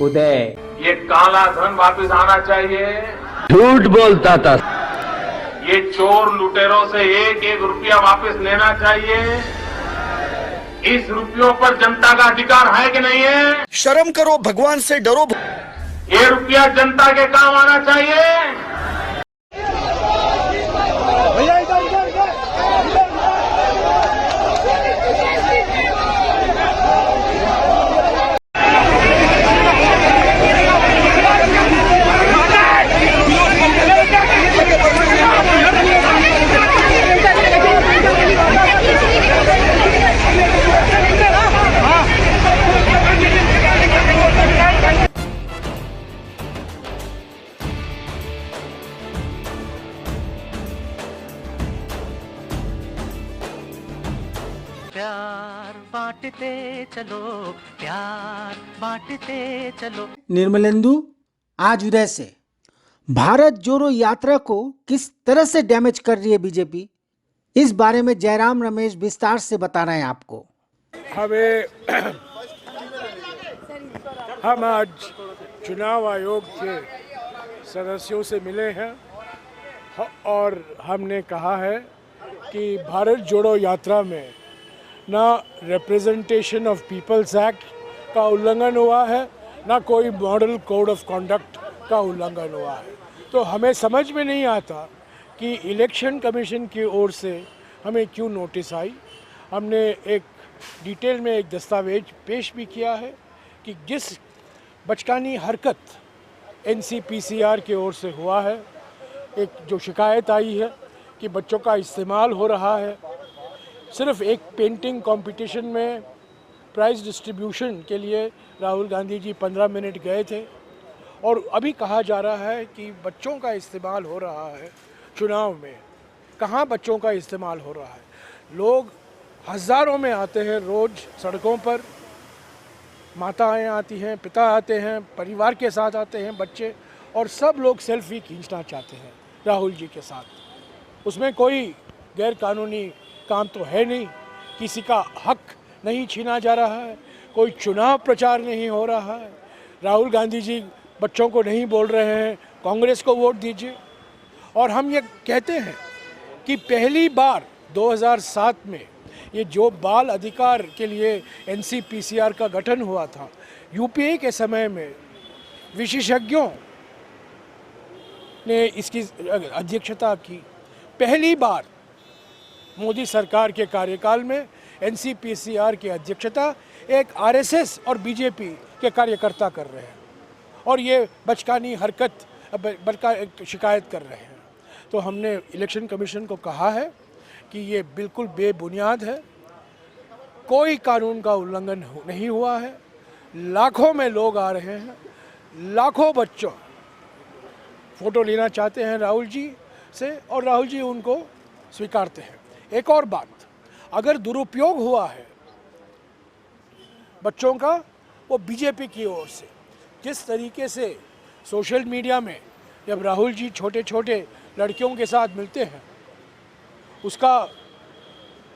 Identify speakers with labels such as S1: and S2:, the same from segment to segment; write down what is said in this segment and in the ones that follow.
S1: उदय
S2: ये काला धन वापस आना चाहिए।
S1: झूठ बोलता था।
S2: ये चोर लुटेरों से एक एक रुपया वापस लेना चाहिए। इस रुपयों पर जनता का अधिकार है कि नहीं है?
S3: शर्म करो, भगवान से डरो।
S2: ये रुपया जनता के काम आना चाहिए।
S4: प्यार बांटते चलो, प्यार बांटते चलो।
S5: निर्मलेंदु, आज उदय से भारत जोड़ो यात्रा को किस तरह से डैमेज कर रही है बीजेपी, इस बारे में जयराम रमेश विस्तार से बता रहे हैं आपको।
S6: हम आज चुनाव आयोग के सदस्यों से मिले हैं और हमने कहा है कि भारत जोड़ो यात्रा में ना रिप्रेजेंटेशन ऑफ पीपल्स एक्ट का उल्लंघन हुआ है, ना कोई मॉडल कोड ऑफ कंडक्ट का उल्लंघन हुआ है। तो हमें समझ में नहीं आता कि इलेक्शन कमीशन की ओर से हमें क्यों नोटिस आई। हमने एक डिटेल में एक दस्तावेज पेश भी किया है कि जिस बचकानी हरकत NCPCR की ओर से हुआ है, एक जो शिकायत आई है कि बच्चों का इस्तेमाल हो रहा है। सिर्फ एक पेंटिंग कंपटीशन में प्राइज़ डिस्ट्रीब्यूशन के लिए राहुल गांधी जी 15 मिनट गए थे और अभी कहा जा रहा है कि बच्चों का इस्तेमाल हो रहा है चुनाव में। कहाँ बच्चों का इस्तेमाल हो रहा है? लोग हज़ारों में आते हैं रोज़ सड़कों पर, माताएं आती हैं, पिता आते हैं, परिवार के साथ आते हैं बच्चे, और सब लोग सेल्फी खींचना चाहते हैं राहुल जी के साथ। उसमें कोई गैर कानूनी काम तो है नहीं, किसी का हक नहीं छीना जा रहा है, कोई चुनाव प्रचार नहीं हो रहा है। राहुल गांधी जी बच्चों को नहीं बोल रहे हैं कांग्रेस को वोट दीजिए। और हम ये कहते हैं कि पहली बार 2007 में ये जो बाल अधिकार के लिए NCPCR का गठन हुआ था, UPA के समय में विशेषज्ञों ने इसकी अध्यक्षता की। पहली बार मोदी सरकार के कार्यकाल में NCPCR की अध्यक्षता एक RSS और BJP के कार्यकर्ता कर रहे हैं और ये बचकानी हरकत शिकायत कर रहे हैं। तो हमने इलेक्शन कमीशन को कहा है कि ये बिल्कुल बेबुनियाद है, कोई कानून का उल्लंघन नहीं हुआ है। लाखों में लोग आ रहे हैं, लाखों बच्चों फ़ोटो लेना चाहते हैं राहुल जी से और राहुल जी उनको स्वीकारते हैं। एक और बात, अगर दुरुपयोग हुआ है बच्चों का, वो बीजेपी की ओर से। जिस तरीके से सोशल मीडिया में जब राहुल जी छोटे छोटे लड़कियों के साथ मिलते हैं, उसका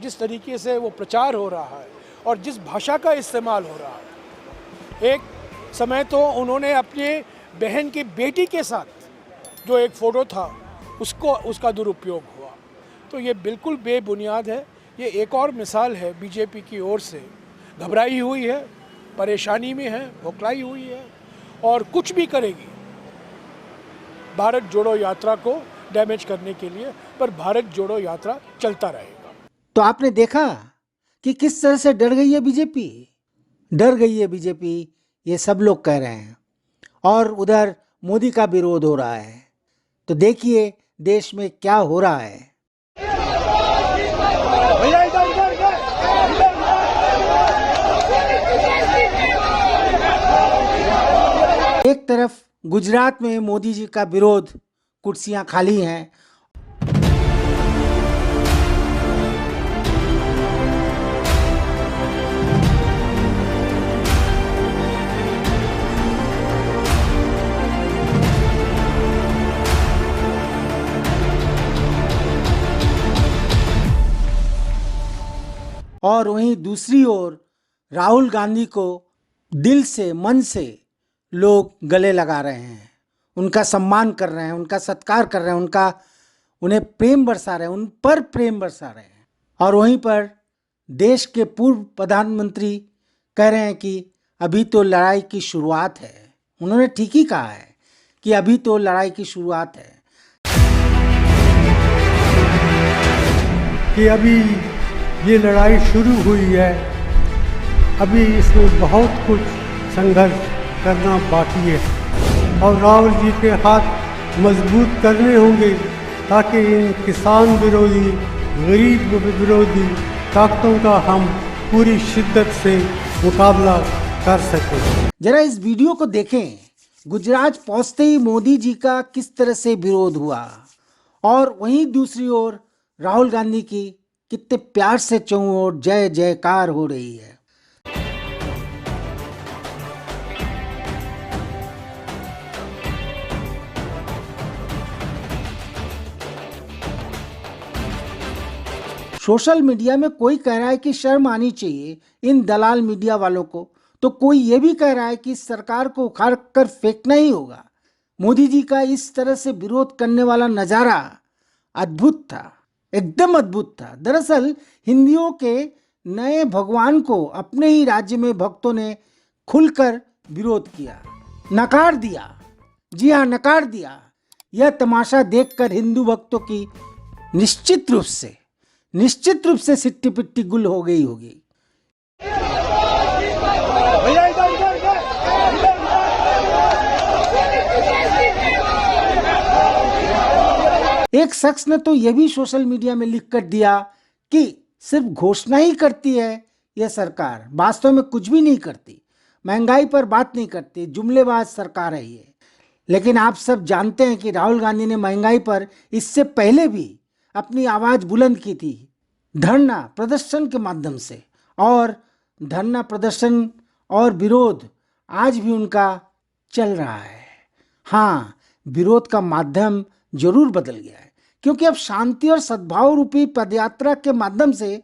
S6: जिस तरीके से वो प्रचार हो रहा है और जिस भाषा का इस्तेमाल हो रहा है। एक समय तो उन्होंने अपने बहन की बेटी के साथ जो एक फ़ोटो था उसका दुरुपयोग हुआ। तो ये बिल्कुल बेबुनियाद है। ये एक और मिसाल है बीजेपी की ओर से घबराई हुई है, परेशानी में है, बौखलाई हुई है और कुछ भी करेगी भारत जोड़ो यात्रा को डैमेज करने के लिए। पर भारत जोड़ो यात्रा चलता रहेगा।
S5: तो आपने देखा कि किस तरह से डर गई है बीजेपी। डर गई है बीजेपी, ये सब लोग कह रहे हैं। और उधर मोदी का विरोध हो रहा है। तो देखिए देश में क्या हो रहा है। एक तरफ गुजरात में मोदी जी का विरोध, कुर्सियां खाली हैं, और वहीं दूसरी ओर राहुल गांधी को दिल से, मन से लोग गले लगा रहे हैं, उनका सम्मान कर रहे हैं, उनका सत्कार कर रहे हैं, उन्हें प्रेम बरसा रहे हैं, उन पर प्रेम बरसा रहे हैं। और वहीं पर देश के पूर्व प्रधानमंत्री कह रहे हैं कि अभी तो लड़ाई की शुरुआत है। उन्होंने ठीक ही कहा है कि अभी तो लड़ाई की शुरुआत है,
S7: कि अभी ये लड़ाई शुरू हुई है, अभी इसमें बहुत कुछ संघर्ष करना बाकी है और राहुल जी के हाथ मजबूत करने होंगे ताकि इन किसान विरोधी, गरीब विरोधी ताकतों का हम पूरी शिद्दत से मुकाबला कर सकें।
S5: जरा इस वीडियो को देखें। गुजरात पहुंचते ही मोदी जी का किस तरह से विरोध हुआ और वहीं दूसरी ओर राहुल गांधी की कितने प्यार से चौं ओर जय जयकार हो रही है। सोशल मीडिया में कोई कह रहा है कि शर्म आनी चाहिए इन दलाल मीडिया वालों को, तो कोई ये भी कह रहा है कि सरकार को उखाड़ कर फेंकना ही होगा। मोदी जी का इस तरह से विरोध करने वाला नज़ारा अद्भुत था, एकदम अद्भुत था। दरअसल हिंदुओं के नए भगवान को अपने ही राज्य में भक्तों ने खुलकर विरोध किया, नकार दिया। जी हाँ, नकार दिया। यह तमाशा देखकर हिंदू भक्तों की निश्चित रूप से सिट्टी पिट्टी गुल हो गई होगी। एक शख्स ने तो यह भी सोशल मीडिया में लिख कर दिया कि सिर्फ घोषणा ही करती है यह सरकार, वास्तव में कुछ भी नहीं करती, महंगाई पर बात नहीं करती, जुमलेबाज सरकार है ये। लेकिन आप सब जानते हैं कि राहुल गांधी ने महंगाई पर इससे पहले भी अपनी आवाज बुलंद की थी धरना प्रदर्शन के माध्यम से, और धरना प्रदर्शन और विरोध आज भी उनका चल रहा है। हाँ, विरोध का माध्यम जरूर बदल गया है, क्योंकि अब शांति और सद्भाव रूपी पदयात्रा के माध्यम से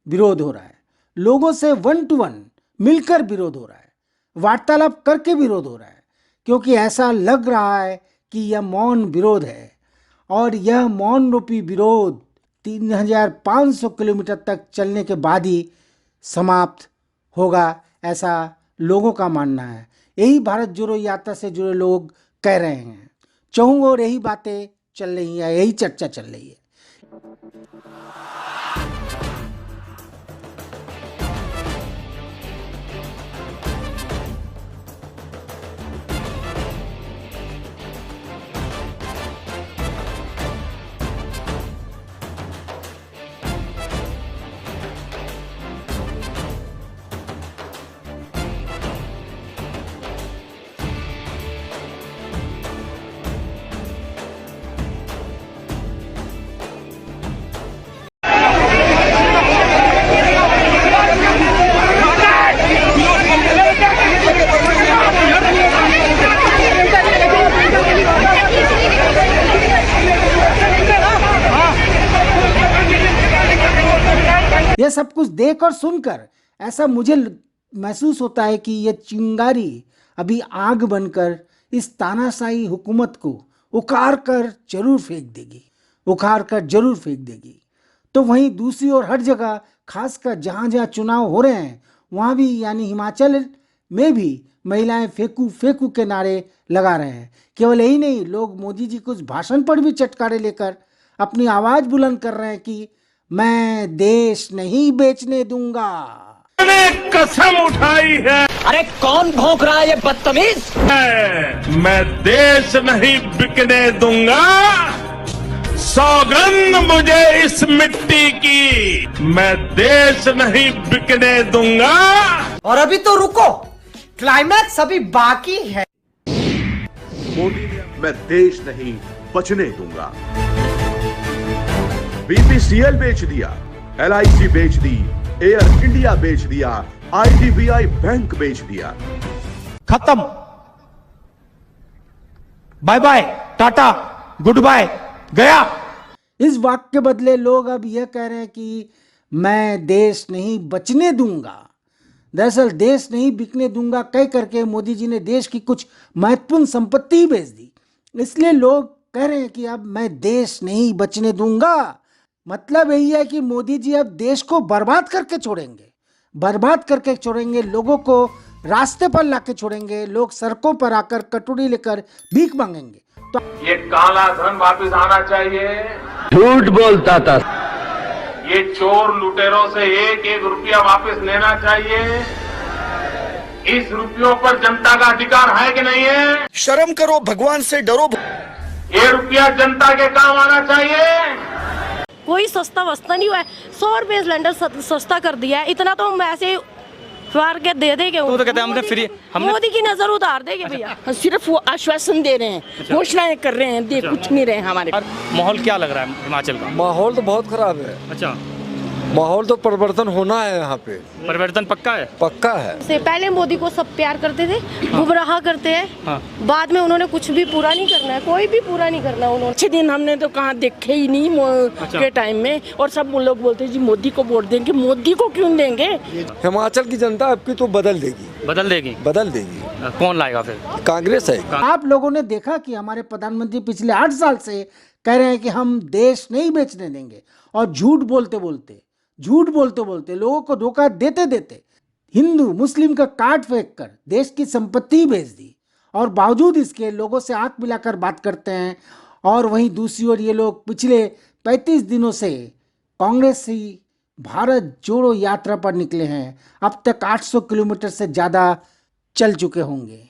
S5: विरोध हो रहा है। लोगों से 1 to 1 मिलकर विरोध हो रहा है, वार्तालाप करके विरोध हो रहा है, क्योंकि ऐसा लग रहा है कि यह मौन विरोध है और यह मौन रूपी विरोध 3500 किलोमीटर तक चलने के बाद ही समाप्त होगा, ऐसा लोगों का मानना है। यही भारत जोड़ो यात्रा से जुड़े लोग कह रहे हैं। चाहूँगा और यही बातें चल रही है, यही चर्चा चल रही है। यह सब कुछ देख और सुनकर ऐसा मुझे महसूस होता है कि यह चिंगारी अभी आग बनकर इस तानाशाही हुकूमत को उखाड़ कर जरूर फेंक देगी। तो वहीं दूसरी ओर हर जगह, खासकर जहाँ जहाँ चुनाव हो रहे हैं वहाँ भी, यानी हिमाचल में भी महिलाएं फेंकू फेंकू के नारे लगा रहे हैं। केवल यही नहीं, लोग मोदी जी कुछ भाषण पर भी चटकारे लेकर अपनी आवाज बुलंद कर रहे हैं कि मैं देश नहीं बेचने दूंगा।
S2: मैंने कसम उठाई है,
S1: अरे कौन भौंक रहा है ये बदतमीज?
S2: मैं देश नहीं बिकने दूंगा। सौगंध मुझे इस मिट्टी की, मैं देश नहीं बिकने दूंगा।
S8: और अभी तो रुको, क्लाइमैक्स अभी बाकी है।
S9: मोदी ने मैं देश नहीं बचने दूंगा। बीपीसीएल बेच दिया, LIC बेच दी, एयर इंडिया बेच दिया, IDBI बैंक बेच दिया।
S7: खत्म, bye bye, tata, goodbye, गया।
S5: इस वाक्य के बदले लोग अब यह कह रहे हैं कि मैं देश नहीं बचने दूंगा। दरअसल देश नहीं बिकने दूंगा कह करके मोदी जी ने देश की कुछ महत्वपूर्ण संपत्ति ही बेच दी। इसलिए लोग कह रहे हैं कि अब मैं देश नहीं बचने दूंगा। मतलब यही है कि मोदी जी अब देश को बर्बाद करके छोड़ेंगे, बर्बाद करके छोड़ेंगे, लोगों को रास्ते पर लाके छोड़ेंगे, लोग सड़कों पर आकर कटोरी लेकर भीख मांगेंगे। तो
S2: ये काला धन वापस आना चाहिए।
S1: झूठ बोलता था।
S2: ये चोर लुटेरों से एक एक रुपया वापस लेना चाहिए। इस रुपयों पर जनता का अधिकार है कि नहीं है?
S3: शर्म करो, भगवान से डरो।
S2: ये रुपया जनता के काम आना चाहिए।
S10: कोई सस्ता वस्ता नहीं हुआ है। 100 रुपए सिलेंडर सस्ता कर दिया है। इतना तो हम ऐसे फार के दे देंगे।
S1: तो कहते हैं हमने फ्री,
S10: मोदी की नजर उतार देंगे भैया।
S11: सिर्फ वो आश्वासन दे रहे हैं, घोषणाएं कर रहे हैं, दे कुछ नहीं रहे हमारे।
S1: माहौल क्या लग रहा है हिमाचल का?
S12: माहौल तो बहुत खराब है।
S1: अच्छा,
S12: माहौल तो परिवर्तन होना है यहाँ पे।
S1: परिवर्तन पक्का है?
S12: पक्का है।
S10: से पहले मोदी को सब प्यार करते थे, गुमराह करते हैं।
S1: हाँ।
S10: बाद में उन्होंने कुछ भी पूरा नहीं करना है, कोई भी पूरा नहीं करना उन्होंने।
S11: अच्छे दिन हमने तो कहाँ देखे ही नहीं के टाइम में। और सब लोग बोलते हैं जी मोदी को वोट देंगे। मोदी को क्यों देंगे?
S12: हिमाचल की जनता आपकी तो बदल देगी,
S1: बदल देगी।
S12: बदल देगी।
S1: कौन लाएगा फिर?
S12: कांग्रेस है।
S5: आप लोगों ने देखा कि हमारे प्रधानमंत्री पिछले 8 साल से कह रहे हैं कि हम देश नहीं बेचने देंगे, और झूठ बोलते बोलते लोगों को धोखा देते देते हिंदू मुस्लिम का कार्ड फेंक कर देश की संपत्ति बेच दी। और बावजूद इसके लोगों से आंख मिलाकर बात करते हैं। और वहीं दूसरी ओर ये लोग पिछले 35 दिनों से कांग्रेस ही भारत जोड़ो यात्रा पर निकले हैं। अब तक 800 किलोमीटर से ज़्यादा चल चुके होंगे।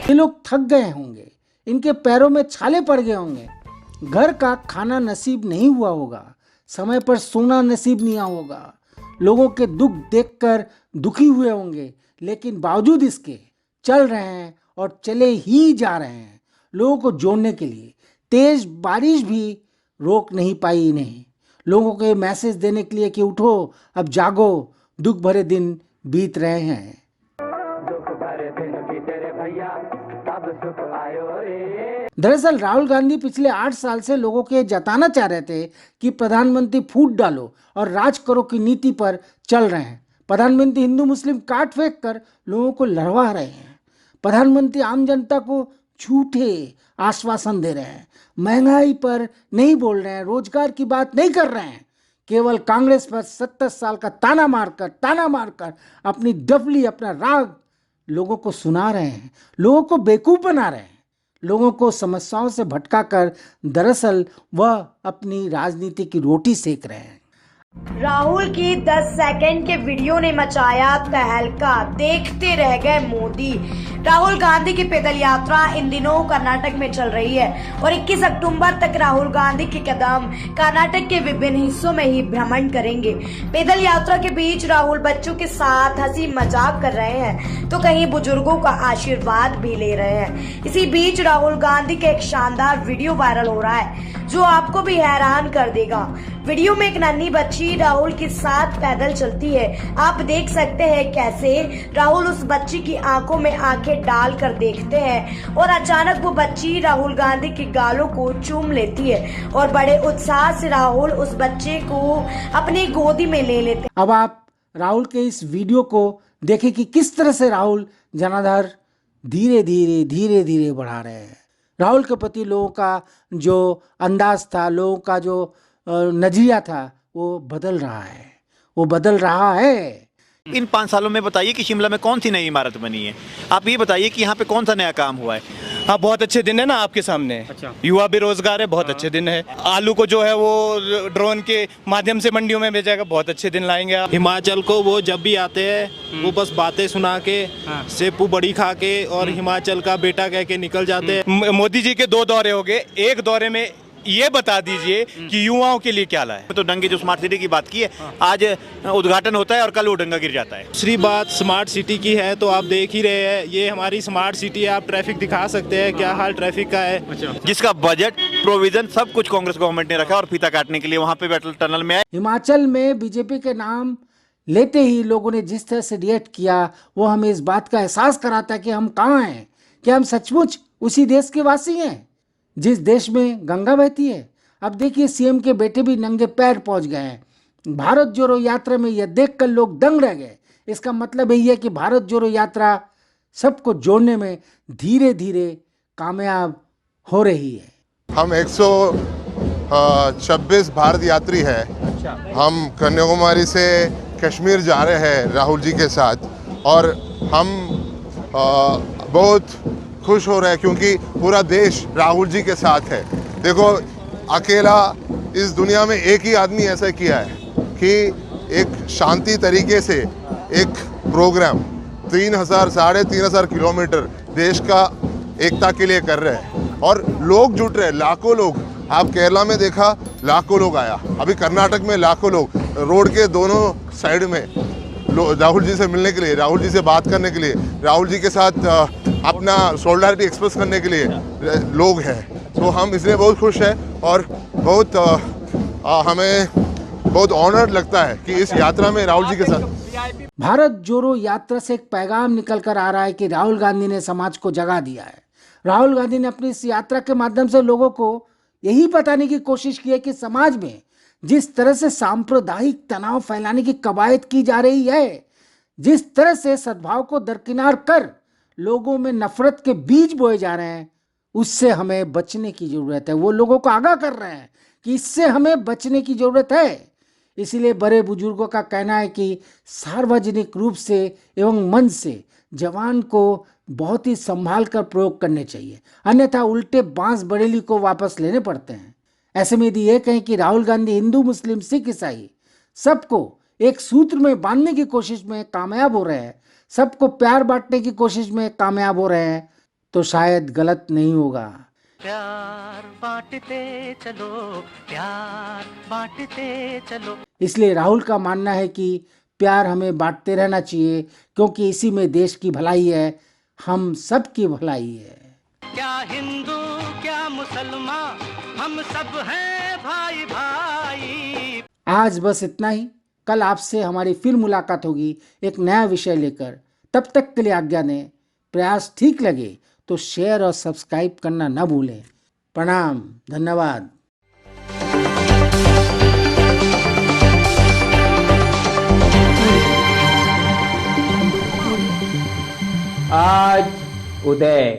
S5: ये लोग थक गए होंगे, इनके पैरों में छाले पड़ गए होंगे, घर का खाना नसीब नहीं हुआ होगा, समय पर सोना नसीब नहीं होगा, लोगों के दुख देखकर दुखी हुए होंगे, लेकिन बावजूद इसके चल रहे हैं और चले ही जा रहे हैं। लोगों को जोड़ने के लिए तेज बारिश भी रोक नहीं पाई इन्हें। लोगों को ये मैसेज देने के लिए कि उठो, अब जागो, दुख भरे दिन बीत रहे हैं। दरअसल राहुल गांधी पिछले 8 साल से लोगों को ये जताना चाह रहे थे कि प्रधानमंत्री फूट डालो और राज करो की नीति पर चल रहे हैं। प्रधानमंत्री हिंदू मुस्लिम कार्ड फेंक कर लोगों को लड़वा रहे हैं। प्रधानमंत्री आम जनता को झूठे आश्वासन दे रहे हैं, महंगाई पर नहीं बोल रहे हैं, रोजगार की बात नहीं कर रहे हैं, केवल कांग्रेस पर 70 साल का ताना मारकर अपनी डफली, अपना राग लोगों को सुना रहे हैं, लोगों को बेवकूफ बना रहे हैं, लोगों को समस्याओं से भटकाकर दरअसल वह अपनी राजनीति की रोटी सेक रहे हैं।
S13: राहुल की 10 सेकंड के वीडियो ने मचाया तहलका, देखते रह गए मोदी। राहुल गांधी की पैदल यात्रा इन दिनों कर्नाटक में चल रही है और 21 अक्टूबर तक राहुल गांधी के कदम कर्नाटक के विभिन्न हिस्सों में ही भ्रमण करेंगे। पैदल यात्रा के बीच राहुल बच्चों के साथ हंसी मजाक कर रहे हैं तो कहीं बुजुर्गों का आशीर्वाद भी ले रहे हैं। इसी बीच राहुल गांधी का एक शानदार वीडियो वायरल हो रहा है जो आपको भी हैरान कर देगा। वीडियो में एक नन्ही बच्ची राहुल के साथ पैदल चलती है। आप देख सकते हैं कैसे राहुल उस बच्ची की आंखों में आंखें डालकर देखते हैं और अचानक वो बच्ची राहुल गांधी के गालों को चूम लेती है और बड़े उत्साह से राहुल उस बच्चे को अपनी गोदी में ले लेते हैं।
S5: अब आप राहुल के इस वीडियो को देखें कि किस तरह से राहुल जनाधार धीरे धीरे बढ़ा रहे हैं। राहुल के प्रति लोगों का जो अंदाज था, लोगों का जो नजरिया था, वो बदल रहा है, वो बदल रहा है।
S14: इन 5 सालों में बताइए कि शिमला में कौन सी नई इमारत बनी है? आप ये बताइए कि यहाँ पे कौन सा नया काम हुआ है?
S15: हाँ, बहुत अच्छे दिन है ना आपके सामने।
S1: अच्छा।
S15: युवा बेरोजगार है, बहुत अच्छे दिन है। आलू को जो है वो ड्रोन के माध्यम से मंडियों में भेजेगा, बहुत अच्छे दिन लाएंगे आप।
S16: हिमाचल को वो जब भी आते हैं वो बस बातें सुना के, सेपू बड़ी खा के और हिमाचल का बेटा कह के निकल जाते हैं।
S15: मोदी जी के 2 दौरे हो गए, एक दौरे में ये बता दीजिए कि युवाओं के लिए क्या लाए।
S14: तो डंगे जो स्मार्ट सिटी की बात की है, आज उद्घाटन होता है और कल वो डंगा गिर जाता है।
S16: दूसरी बात स्मार्ट सिटी की है तो आप देख ही रहे हैं, ये हमारी स्मार्ट सिटी है। आप ट्रैफिक दिखा सकते हैं, क्या हाल ट्रैफिक का है।
S14: जिसका बजट प्रोविजन सब कुछ कांग्रेस गवर्नमेंट ने रखा और फीता काटने के लिए वहाँ पे बैटल टनल में आए।
S5: हिमाचल में बीजेपी के नाम लेते ही लोगों ने जिस तरह से रिएक्ट किया, वो हमें इस बात का एहसास कराता है कि हम कहाँ हैं, कि हम सचमुच उसी देश के वासी हैं जिस देश में गंगा बहती है। अब देखिए, सीएम के बेटे भी नंगे पैर पहुंच गए हैं। भारत जोड़ो यात्रा में यह देखकर लोग दंग रह गए। इसका मतलब यही है कि भारत जोड़ो यात्रा सबको जोड़ने में धीरे धीरे कामयाब हो रही है।
S17: हम 126 भारत यात्री हैं। हम कन्याकुमारी से कश्मीर जा रहे हैं राहुल जी के साथ, और हम बहुत खुश हो रहे हैं क्योंकि पूरा देश राहुल जी के साथ है। देखो, अकेला इस दुनिया में एक ही आदमी ऐसा किया है कि एक शांति तरीके से एक प्रोग्राम 3,000 - 3,500 किलोमीटर देश का एकता के लिए कर रहे हैं, और लोग जुट रहे हैं, लाखों लोग। आप केरला में देखा, लाखों लोग आया। अभी कर्नाटक में लाखों लोग रोड के दोनों साइड में राहुल जी से मिलने के लिए, राहुल जी से बात करने के लिए, राहुल जी के साथ अपना सोलिडारिटी एक्सप्रेस करने के लिए लोग हैं। तो हम इसलिए बहुत खुश हैं और बहुत हमें बहुत ऑनर्ड लगता है कि इस यात्रा में राहुल जी के साथ।
S5: भारत जोड़ो यात्रा से एक पैगाम निकल कर आ रहा है कि राहुल गांधी ने समाज को जगा दिया है। राहुल गांधी ने अपनी इस यात्रा के माध्यम से लोगों को यही बताने की कोशिश की है कि समाज में जिस तरह से सांप्रदायिक तनाव फैलाने की कवायद की जा रही है, जिस तरह से सद्भाव को दरकिनार कर लोगों में नफरत के बीज बोए जा रहे हैं, उससे हमें बचने की जरूरत है। वो लोगों को आगाह कर रहे हैं कि इससे हमें बचने की जरूरत है। इसीलिए बड़े बुजुर्गों का कहना है कि सार्वजनिक रूप से एवं मन से जवान को बहुत ही संभाल कर प्रयोग करने चाहिए, अन्यथा उल्टे बांस बरेली को वापस लेने पड़ते हैं। ऐसे में यदि ये कहें कि राहुल गांधी हिंदू, मुस्लिम, सिख, ईसाई सबको एक सूत्र में बांधने की कोशिश में कामयाब हो रहे हैं, सबको प्यार बांटने की कोशिश में कामयाब हो रहे हैं, तो शायद गलत नहीं होगा।
S4: प्यार बांटते चलो, प्यार बांटते चलो।
S5: इसलिए राहुल का मानना है कि प्यार हमें बांटते रहना चाहिए, क्योंकि इसी में देश की भलाई है, हम सब की भलाई है।
S4: क्या हिंदू क्या मुसलमान, हम सब हैं भाई भाई।
S5: आज बस इतना ही। कल आपसे हमारी फिर मुलाकात होगी एक नया विषय लेकर। तब तक के लिए आज्ञा दें। प्रयास ठीक लगे तो शेयर और सब्सक्राइब करना न भूलें। प्रणाम, धन्यवाद।
S18: आज उदय